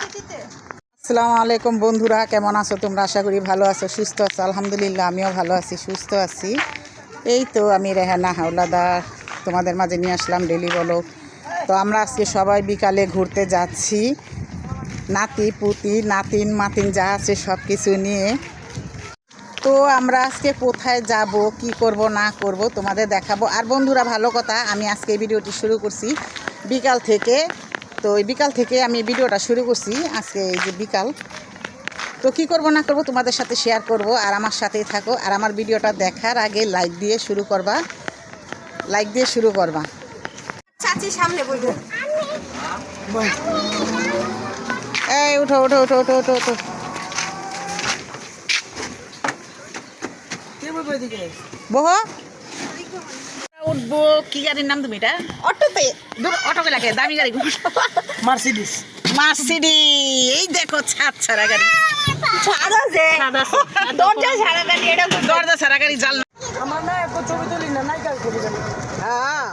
আসসালামু আলাইকুম বন্ধুরা, কেমন আছো তোমরা? আশা করি ভালো আছো, সুস্থ আছো। আলহামদুলিল্লাহ আমিও ভালো আছি, সুস্থ আছি। এই তো আমি রেহানা হাওলাদার তোমাদের মাঝে নিয়ে আসলাম ডেলি বলো। তো আমরা আজকে সবাই বিকালে ঘুরতে যাচ্ছি, নাতি পুতি নাতিন মাতিন যা আছে সব কিছু নিয়ে। তো আমরা আজকে কোথায় যাব, কি করব না করব তোমাদের দেখাবো। আর বন্ধুরা ভালো কথা, আমি আজকে এই ভিডিওটি শুরু করছি বিকাল থেকে। তো এই বিকাল থেকে আমি ভিডিওটা শুরু করছি, আজকে এই যে বিকাল। তো কী করব না করব তোমাদের সাথে শেয়ার করব, আর আমার সাথেই থাকো। আর আমার ভিডিওটা দেখার আগে লাইক দিয়ে শুরু করবা, লাইক দিয়ে শুরু করবা। চাচি সামনে বলবো। এই উঠো উঠো উঠো উঠো উঠো উঠো। বহ উঠবো। কি গাড়ির নাম তুমি? এটা অটোতে, দূর অটোকে লাগে, দামি গাড়ি। মার্সিডিস। মার্সিডি। এই দেখো ছাদ ছাড়া গাড়ি, দরজা ছাড়া গাড়ি। এটা দরজা ছাড়া গাড়ি, জাল না। আমার না একটু ছবি তুলি না, নাই কাল ছবি তুলি। হ্যাঁ,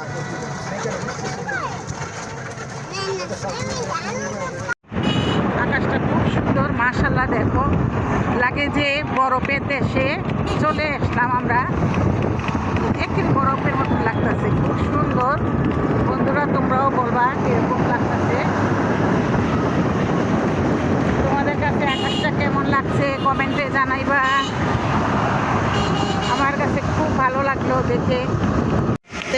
আকাশটা খুব সুন্দর মাশাআল্লাহ। দেখো লাগে যে বরফের দেশে চলে আসলাম আমরা। একটি বরফের মতন লাগতেছে, খুব সুন্দর। বন্ধুরা তোমরাও বলবা কিরকম লাগতেছে তোমাদের কাছে, আকাশটা কেমন লাগছে কমেন্টে জানাইবা। আমার কাছে খুব ভালো লাগলো দেখে।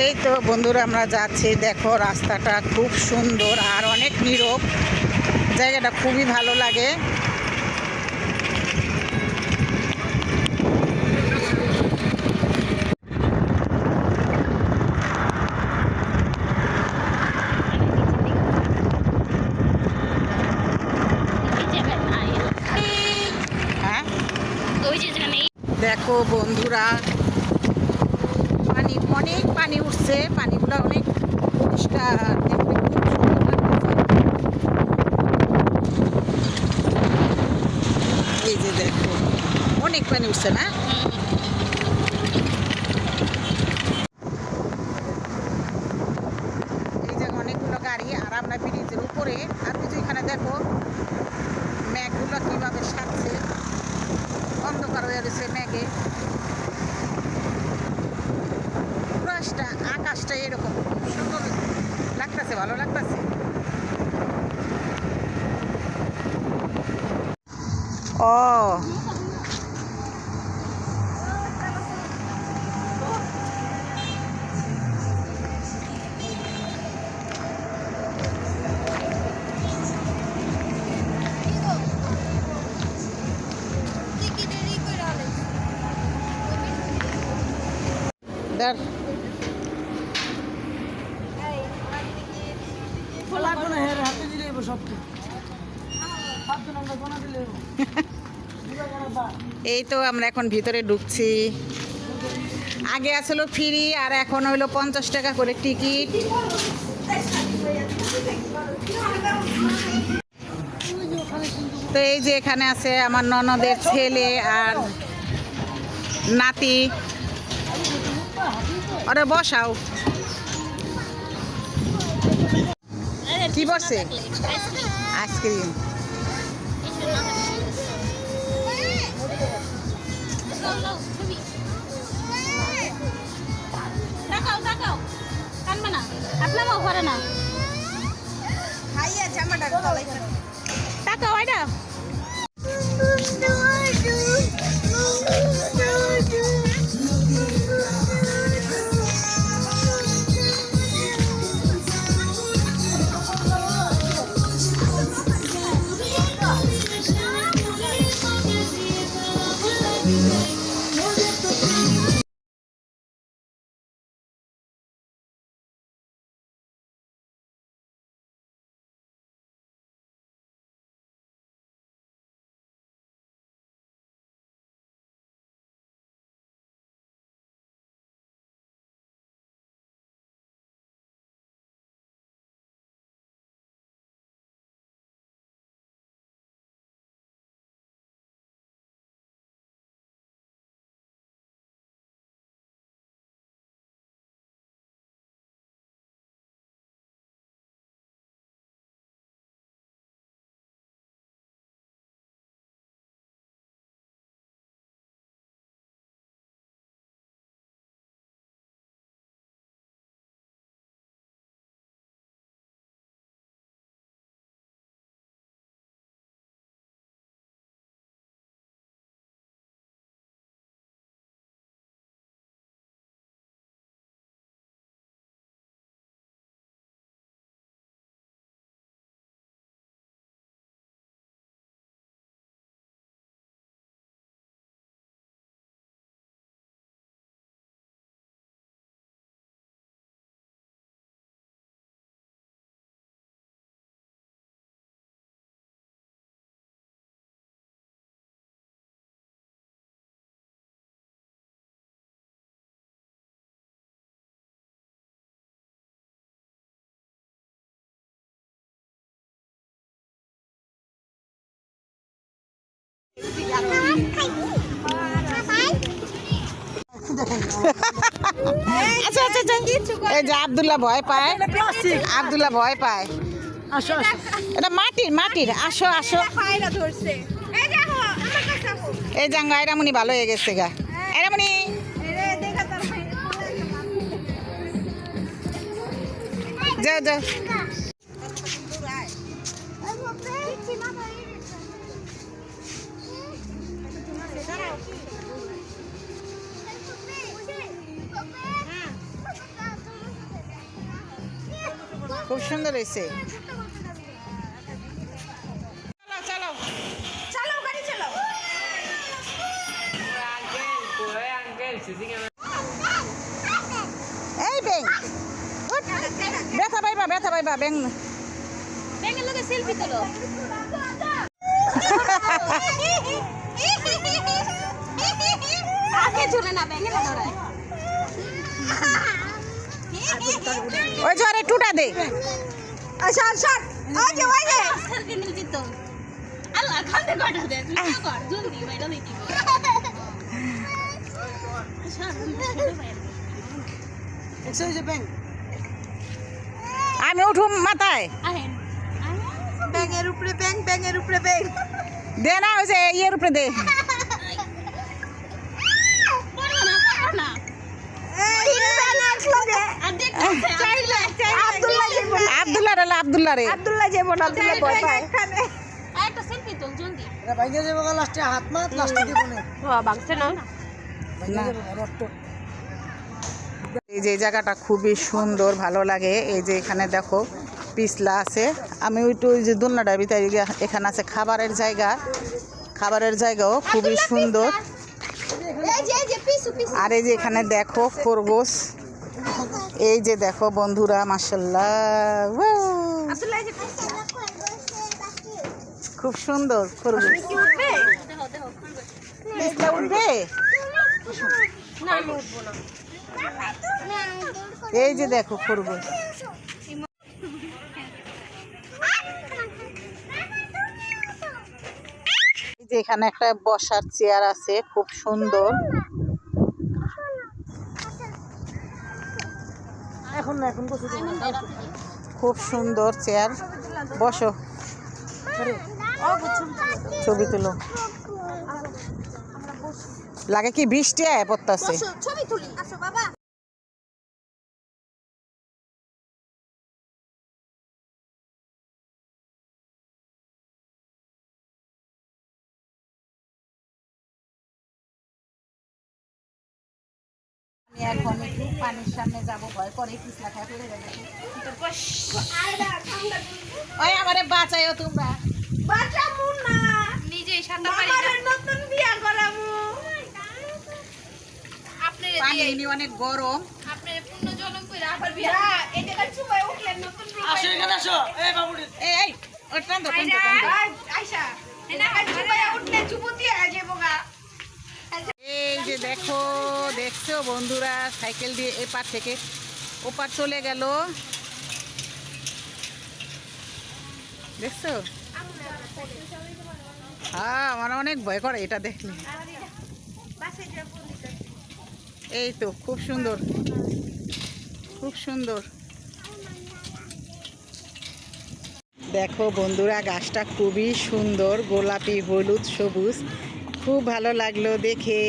এই তো বন্ধুরা আমরা যাচ্ছি, দেখো রাস্তাটা খুব সুন্দর আর অনেক নীরব, জায়গাটা খুবই ভালো লাগে। হ্যাঁ দেখো বন্ধুরা, পানি, অনেক পানি উঠছে, পানিগুলো অনেক পরিষ্কার, দেখতে খুব সুন্দর লাগছে। এই যে দেখো অনেক পানি উঠছে না? এই যে অনেকগুলো গাড়ি, আর আমরা ব্রিজের উপরে। আর কিছু এখানে দেখো মেঘগুলো কিভাবে সাজছে, অন্ধকার হয়ে গেছে মেঘে। আকাশটা এরকম সুন্দর লাগতেছে, ভালো লাগতেছে। ও দেখ এই তো আমরা এখন ভিতরে ঢুকছি। আগে আসলো ফ্রি, আর এখন হইলো 50 টাকা করে টিকিট। তো এই যে এখানে আছে আমার ননদের ছেলে আর নাতি। ওরে বসাও। কি বসে? আইসক্রিম। টাকাও এটা আচ্ছা আচ্ছা আচ্ছা। এই যে আব্দুল্লাহ ভয় পায়, আব্দুল্লাহ ভয় পায়। আসো আসো এটা মাটির মাটির, আসো আসো। ধরছে এই দেখো আমার কাছে আসো এই জাঙ্গ আইরামুনি ভালো হয়ে গেছে গা, আইরামুনি। দেখা তার যাও যাও। খুব সুন্দর হয়েছে। চলো চলো চলো গাড়ি চলো এই ব্যাং, ব্যথা পাইবা ব্যথা পাইবা ব্যাং। ব্যাঙের লগে সেলফি তোলো আগে চলে না ব্যাঙের লড়াই ওই জোরে টুটা দে। আচ্ছা আচ্ছা ওকে ওকে সেলফি নিলছি তো আল্লাহ খান্দে কটা দে তুই কর জলদি বাইরে দিতে একশো যে ব্যাঙ আমি উঠুম মাথায় আহেন ব্যাঙের উপরে ব্যাঙ ব্যাঙের উপরে ব্যাঙ দে না, ওই যে ইয়ের উপরে দে। আব্দুল্লাহ রে আব্দুল্লাহ রে আব্দুল্লাহ যে বোন আব্দুল্লাহ ভয় পায় একটা সেলফি তুল জলদি এটা ভাইগে যাবে লাস্টে হাত মাত লাস্টে দিব না হ্যাঁ বাংছে না না। এই যে এই জায়গাটা খুবই সুন্দর, ভালো লাগে। এই যে এখানে দেখো পিছলা আছে। আমি ওই যে দোলনাটার ভিতরে এখানে আছে খাবারের জায়গা, খাবারের জায়গাও খুবই সুন্দর। আর এই যে এখানে দেখো খরগোশ, এই যে দেখো বন্ধুরা মাশাআল্লাহ, খুব সুন্দর খরগোশ। পিছলা উঠবে? এই যে দেখো খরগোশ। এই যে এখানে একটা বসার চেয়ার আছে, খুব সুন্দর। এখন না এখন বসে খুব সুন্দর চেয়ার, বসো ছবি তুলো। লাগে কি বৃষ্টি আয় পড়তাছে। ছবি তুলি আসো বাবা আমি এখন একটু পানির সামনে যাবো, ভয় করে পিছলা খায় পড়ে যাবে। ওই আমারে বাঁচাইও তোমরা। বাঁচামু না নিজেই সাঁতার পারি না আমার নতুন বিয়া করামু আপনারে পানি দিয়ে এমনি অনেক গরম। আপনারে পূর্ণ জলম কইরা আবার বিয়া এই জায়গা চুবাই উঠলে নতুন আসো এখানে আসো এই বাবুড়ি এই এই ওই টান দাও, টান দাও, টান দাও। আয়শা এই জায়গা চুবাই উঠলে চুবুতি আয় যাবো গা এই যে দেখো, দেখছো বন্ধুরা, সাইকেল দিয়ে এপার থেকে ওপার চলে গেল, দেখছো? হ্যাঁ, আমার অনেক ভয় করে এটা দেখলে। এই তো খুব সুন্দর, খুব সুন্দর। দেখো বন্ধুরা, গাছটা খুবই সুন্দর, গোলাপি হলুদ সবুজ, খুব ভালো লাগলো দেখে।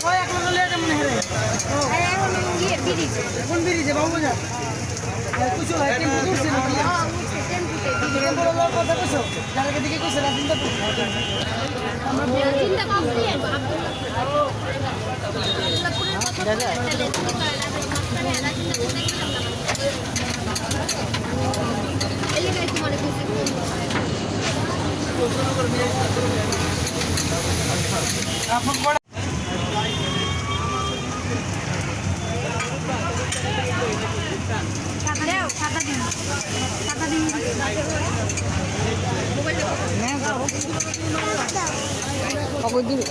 ওই এখন হলে এটা মনে হয় এখন গিয়ে ব্রিজ কোন ব্রিজে বাবু বাজার কুছো হয় টেম্পো উঠছে না টেম্পো লোক কথা কইছো যারা দিকে কইছে না চিন্তা চিন্তা করছি সাদা দিন সাদা দিন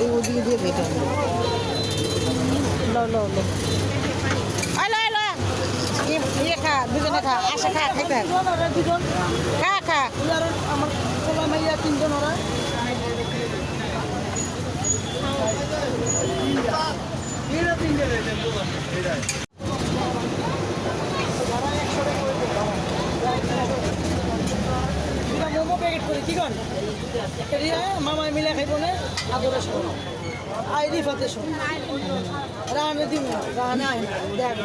ওদিকে দিয়ে বেটা লো লো লো আলো আলো ইয়ে খা দুজনে খা আশা খা খাইতে দুজন খা খা আর আমার পোলা মাইয়া তিনজন ওরা মোমো প্যাকেট করে কি কন মামায় মিলে খাইব না আদরে সব আইরি ফাতে সব রানে দিব রানে আয় দেখ